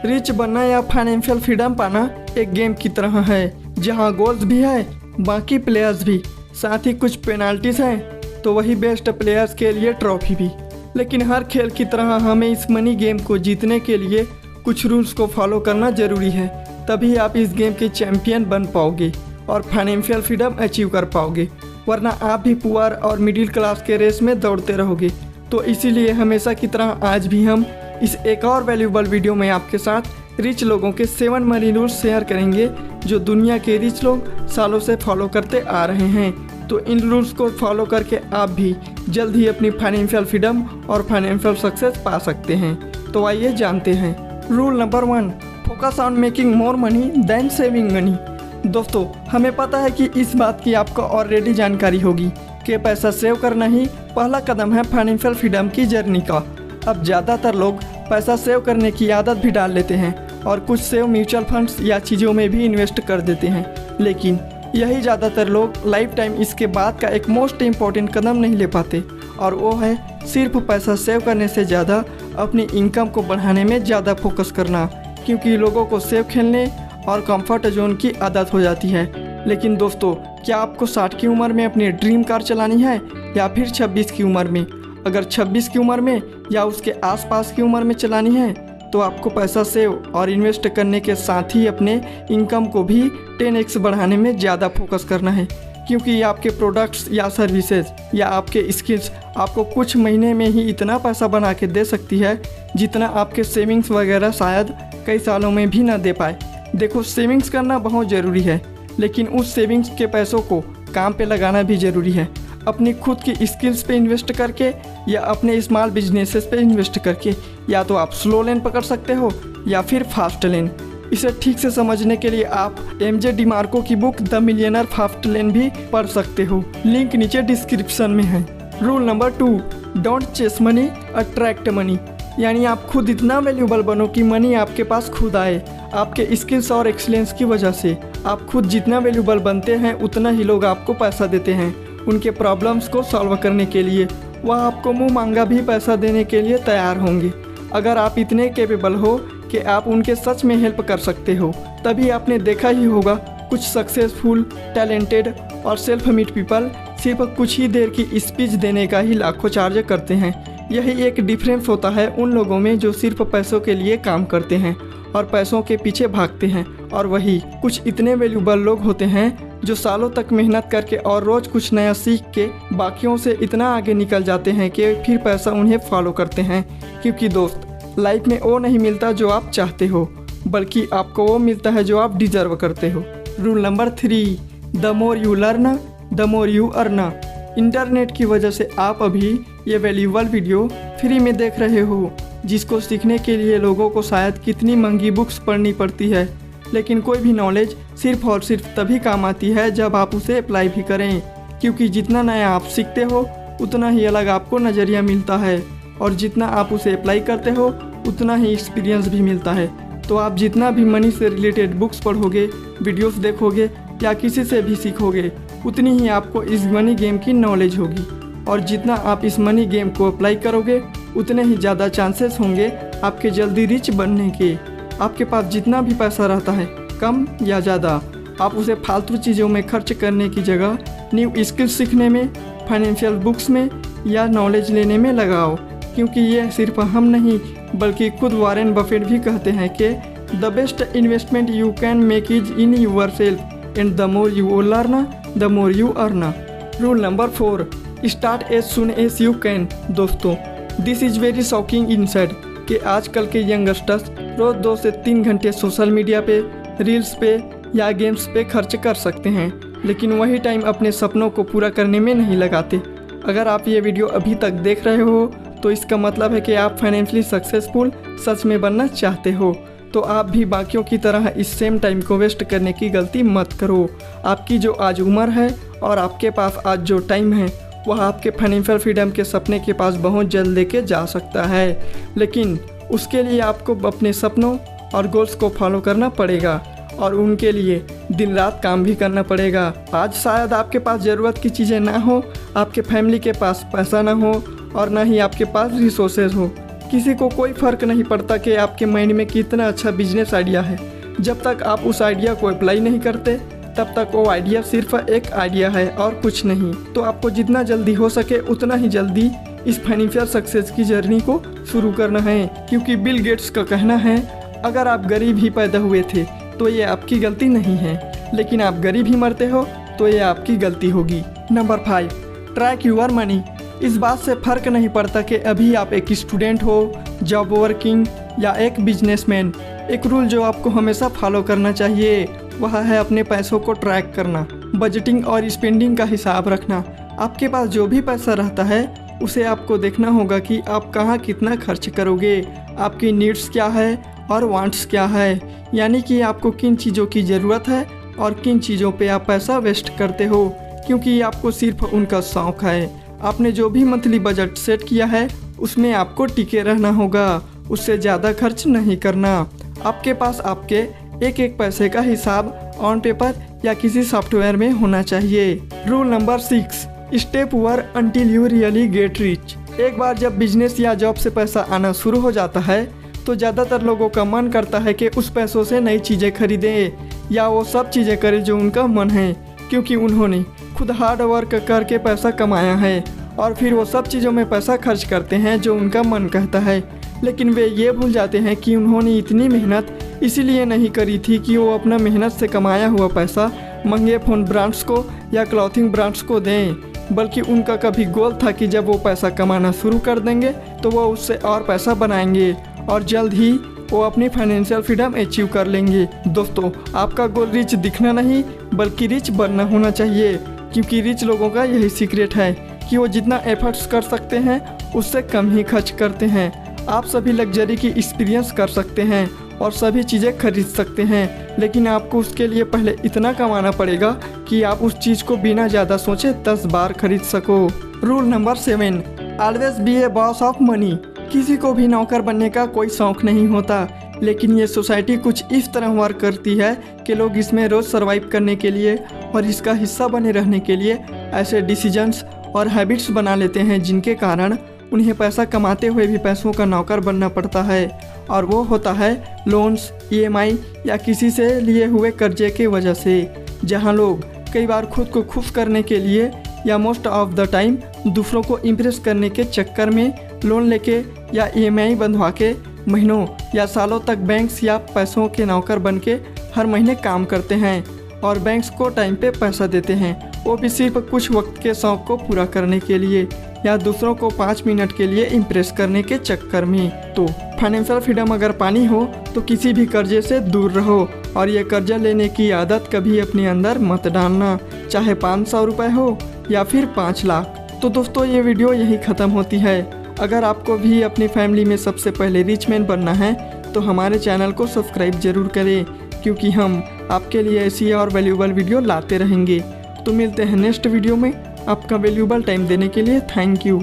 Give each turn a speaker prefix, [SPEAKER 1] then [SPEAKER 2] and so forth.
[SPEAKER 1] Rich बनना या financial freedom पाना एक गेम की तरह है जहां गोल्स भी है, बाकी प्लेयर्स भी, साथ ही कुछ पेनाल्टीज हैं तो वही बेस्ट प्लेयर्स के लिए ट्रॉफी भी। लेकिन हर खेल की तरह हमें इस मनी गेम को जीतने के लिए कुछ रूल्स को फॉलो करना ज़रूरी है, तभी आप इस गेम के चैम्पियन बन पाओगे और फाइनेंशियल फ्रीडम अचीव कर पाओगे, वरना आप भी पुअर और मिडिल क्लास के रेस में दौड़ते रहोगे। तो इसीलिए हमेशा की तरह आज भी हम इस एक और वैल्यूएबल वीडियो में आपके साथ रिच लोगों के 7 मनी रूल्स शेयर करेंगे जो दुनिया के रिच लोग सालों से फॉलो करते आ रहे हैं। तो इन रूल्स को फॉलो करके आप भी जल्द ही अपनी फाइनेंशियल फ्रीडम और फाइनेंशियल सक्सेस पा सकते हैं। तो आइए जानते हैं। Rule number 1, focus on making more money than saving money. दोस्तों, हमें पता है कि इस बात की आपको ऑलरेडी जानकारी होगी कि पैसा सेव करना ही पहला कदम है फाइनेंशियल फ्रीडम की जर्नी का। अब ज़्यादातर लोग पैसा सेव करने की आदत भी डाल लेते हैं और कुछ सेव म्यूचुअल फंड्स या चीज़ों में भी इन्वेस्ट कर देते हैं, लेकिन यही ज़्यादातर लोग लाइफ टाइम इसके बाद का एक मोस्ट इम्पॉर्टेंट कदम नहीं ले पाते, और वो है सिर्फ पैसा सेव करने से ज़्यादा अपनी इनकम को बढ़ाने में ज़्यादा फोकस करना, क्योंकि लोगों को सेव खेलने और कंफर्ट जोन की आदत हो जाती है। लेकिन दोस्तों, क्या आपको 60 की उम्र में अपनी ड्रीम कार चलानी है या फिर 26 की उम्र में? अगर 26 की उम्र में या उसके आसपास की उम्र में चलानी है तो आपको पैसा सेव और इन्वेस्ट करने के साथ ही अपने इनकम को भी 10x बढ़ाने में ज़्यादा फोकस करना है, क्योंकि आपके प्रोडक्ट्स या सर्विसेज या आपके स्किल्स आपको कुछ महीने में ही इतना पैसा बना के दे सकती है जितना आपके सेविंग्स वगैरह शायद कई सालों में भी ना दे पाए। देखो, सेविंग्स करना बहुत ज़रूरी है, लेकिन उस सेविंग्स के पैसों को काम पे लगाना भी ज़रूरी है। अपनी खुद की स्किल्स पे इन्वेस्ट करके या अपने स्मॉल बिजनेसेस पे इन्वेस्ट करके। या तो आप स्लो लेन पकड़ सकते हो या फिर फास्ट लेन। इसे ठीक से समझने के लिए आप MJ डिमार्को की book the millionaire fast lane भी पढ़ सकते हो, लिंक नीचे डिस्क्रिप्शन में है। Rule number 2, don't chase money, attract money. यानी आप खुद इतना वैल्यूएबल बनो कि मनी आपके पास खुद आए। आपके स्किल्स और एक्सीलेंस की वजह से आप खुद जितना वैल्यूएबल बनते हैं उतना ही लोग आपको पैसा देते हैं उनके प्रॉब्लम्स को सॉल्व करने के लिए। वह आपको मुंह मांगा भी पैसा देने के लिए तैयार होंगे अगर आप इतने कैपेबल हो कि आप उनके सच में हेल्प कर सकते हो। तभी आपने देखा ही होगा कुछ सक्सेसफुल, टैलेंटेड और सेल्फ मेड पीपल सिर्फ कुछ ही देर की स्पीच देने का ही लाखों चार्ज करते हैं। यही एक डिफरेंस होता है उन लोगों में जो सिर्फ पैसों के लिए काम करते हैं और पैसों के पीछे भागते हैं, और वही कुछ इतने वैल्यूएबल लोग होते हैं जो सालों तक मेहनत करके और रोज़ कुछ नया सीख के बाकियों से इतना आगे निकल जाते हैं कि फिर पैसा उन्हें फॉलो करते हैं। क्योंकि दोस्त, लाइफ में वो नहीं मिलता जो आप चाहते हो, बल्कि आपको वो मिलता है जो आप डिजर्व करते हो। Rule number 3, the more you learn the more you earn. Internet की वजह से आप अभी ये वैल्यूएबल वीडियो फ्री में देख रहे हो, जिसको सीखने के लिए लोगों को शायद कितनी महंगी बुक्स पढ़नी पड़ती है। लेकिन कोई भी नॉलेज सिर्फ और सिर्फ तभी काम आती है जब आप उसे अप्लाई भी करें, क्योंकि जितना नया आप सीखते हो उतना ही अलग आपको नज़रिया मिलता है, और जितना आप उसे अप्लाई करते हो उतना ही एक्सपीरियंस भी मिलता है। तो आप जितना भी मनी से रिलेटेड बुक्स पढ़ोगे, वीडियोस देखोगे या किसी से भी सीखोगे, उतनी ही आपको इस मनी गेम की नॉलेज होगी, और जितना आप इस मनी गेम को अप्लाई करोगे उतने ही ज़्यादा चांसेस होंगे आपके जल्दी रिच बनने के। आपके पास जितना भी पैसा रहता है, कम या ज़्यादा, आप उसे फालतू चीज़ों में खर्च करने की जगह न्यू स्किल्स सीखने में, फाइनेंशियल बुक्स में या नॉलेज लेने में लगाओ, क्योंकि ये सिर्फ हम नहीं बल्कि खुद वॉरेन बफेट भी कहते हैं कि the best investment you can make is in yourself and the more you learn the more you earn. Rule number 4, start as soon as you can. दोस्तों, this is very shocking inside कि आजकल के youngsters रोज़ 2 से 3 घंटे social media पे, reels पे या games पे खर्च कर सकते हैं, लेकिन वही टाइम अपने सपनों को पूरा करने में नहीं लगाते। अगर आप ये वीडियो अभी तक देख रहे हो तो इसका मतलब है कि आप फाइनेंशियली सक्सेसफुल सच में बनना चाहते हो। तो आप भी बाकियों की तरह इस सेम टाइम को वेस्ट करने की गलती मत करो। आपकी जो आज उम्र है और आपके पास आज जो टाइम है वह आपके फाइनेंशियल फ्रीडम के सपने के पास बहुत जल्द लेके जा सकता है, लेकिन उसके लिए आपको अपने सपनों और गोल्स को फॉलो करना पड़ेगा और उनके लिए दिन रात काम भी करना पड़ेगा। आज शायद आपके पास ज़रूरत की चीज़ें ना हो, आपके फैमिली के पास पैसा ना हो और ना ही आपके पास रिसोर्सेज हो, किसी को कोई फ़र्क नहीं पड़ता कि आपके माइंड में कितना अच्छा बिजनेस आइडिया है। जब तक आप उस आइडिया को अप्लाई नहीं करते तब तक वो आइडिया सिर्फ एक आइडिया है और कुछ नहीं। तो आपको जितना जल्दी हो सके उतना ही जल्दी इस फाइनेंशियल सक्सेस की जर्नी को शुरू करना है, क्योंकि बिल गेट्स का कहना है अगर आप गरीब ही पैदा हुए थे तो ये आपकी गलती नहीं है, लेकिन आप गरीब ही मरते हो तो ये आपकी गलती होगी। Number 5, track your money. इस बात से फ़र्क नहीं पड़ता कि अभी आप एक स्टूडेंट हो, जॉब वर्किंग या एक बिजनेसमैन। एक रूल जो आपको हमेशा फॉलो करना चाहिए वह है अपने पैसों को ट्रैक करना, बजटिंग और स्पेंडिंग का हिसाब रखना। आपके पास जो भी पैसा रहता है उसे आपको देखना होगा कि आप कहाँ कितना खर्च करोगे, आपकी नीड्स क्या है और वांट्स क्या है, यानी कि आपको किन चीज़ों की ज़रूरत है और किन चीज़ों पे आप पैसा वेस्ट करते हो, क्योंकि आपको सिर्फ उनका शौक़ है। आपने जो भी मंथली बजट सेट किया है उसमें आपको टिके रहना होगा, उससे ज़्यादा खर्च नहीं करना। आपके पास आपके एक एक पैसे का हिसाब ऑन पेपर या किसी सॉफ्टवेयर में होना चाहिए। Rule number 6, stay poor until you really get rich. एक बार जब बिजनेस या जॉब से पैसा आना शुरू हो जाता है तो ज़्यादातर लोगों का मन करता है कि उस पैसों से नई चीज़ें खरीदें या वो सब चीज़ें करें जो उनका मन है, क्योंकि उन्होंने खुद हार्ड वर्क करके पैसा कमाया है और फिर वो सब चीज़ों में पैसा खर्च करते हैं जो उनका मन कहता है। लेकिन वे ये भूल जाते हैं कि उन्होंने इतनी मेहनत इसीलिए नहीं करी थी कि वो अपना मेहनत से कमाया हुआ पैसा महंगे फ़ोन ब्रांड्स को या क्लॉथिंग ब्रांड्स को दें, बल्कि उनका कभी गोल था कि जब वो पैसा कमाना शुरू कर देंगे तो वो उससे और पैसा बनाएंगे और जल्द ही वो अपनी फाइनेंशियल फ्रीडम अचीव कर लेंगे। दोस्तों, आपका गोल रिच दिखना नहीं बल्कि रिच बनना होना चाहिए, क्योंकि रिच लोगों का यही सीक्रेट है कि वो जितना एफर्ट्स कर सकते हैं उससे कम ही खर्च करते हैं। आप सभी लग्जरी की एक्सपीरियंस कर सकते हैं और सभी चीज़ें खरीद सकते हैं, लेकिन आपको उसके लिए पहले इतना कमाना पड़ेगा कि आप उस चीज़ को बिना ज़्यादा सोचे 10 बार खरीद सको। Rule number 7, always be A boss of money. किसी को भी नौकर बनने का कोई शौक़ नहीं होता, लेकिन ये सोसाइटी कुछ इस तरह वर्क करती है कि लोग इसमें रोज़ सर्वाइव करने के लिए और इसका हिस्सा बने रहने के लिए ऐसे डिसीजंस और हैबिट्स बना लेते हैं जिनके कारण उन्हें पैसा कमाते हुए भी पैसों का नौकर बनना पड़ता है, और वो होता है लोन्स, EMI या किसी से लिए हुए कर्जे की वजह से, जहां लोग कई बार खुद को खुश करने के लिए या मोस्ट ऑफ द टाइम दूसरों को इम्प्रेस करने के चक्कर में लोन लेके या EMI बंधवा के महीनों या सालों तक बैंक्स या पैसों के नौकर बन के हर महीने काम करते हैं और बैंक्स को टाइम पे पैसा देते हैं, वो भी सिर्फ कुछ वक्त के शौक़ को पूरा करने के लिए या दूसरों को 5 मिनट के लिए इम्प्रेस करने के चक्कर में। तो फाइनेंशियल फ्रीडम अगर पानी हो तो किसी भी कर्जे से दूर रहो और ये कर्जा लेने की आदत कभी अपने अंदर मत डालना, चाहे 500 रुपये हो या फिर 5 लाख। तो दोस्तों, ये वीडियो यही ख़त्म होती है। अगर आपको भी अपनी फैमिली में सबसे पहले रिच मैन बनना है तो हमारे चैनल को सब्सक्राइब जरूर करें, क्योंकि हम आपके लिए ऐसी और वैल्यूबल वीडियो लाते रहेंगे। तो मिलते हैं नेक्स्ट वीडियो में। आपका वैल्यूबल टाइम देने के लिए थैंक यू।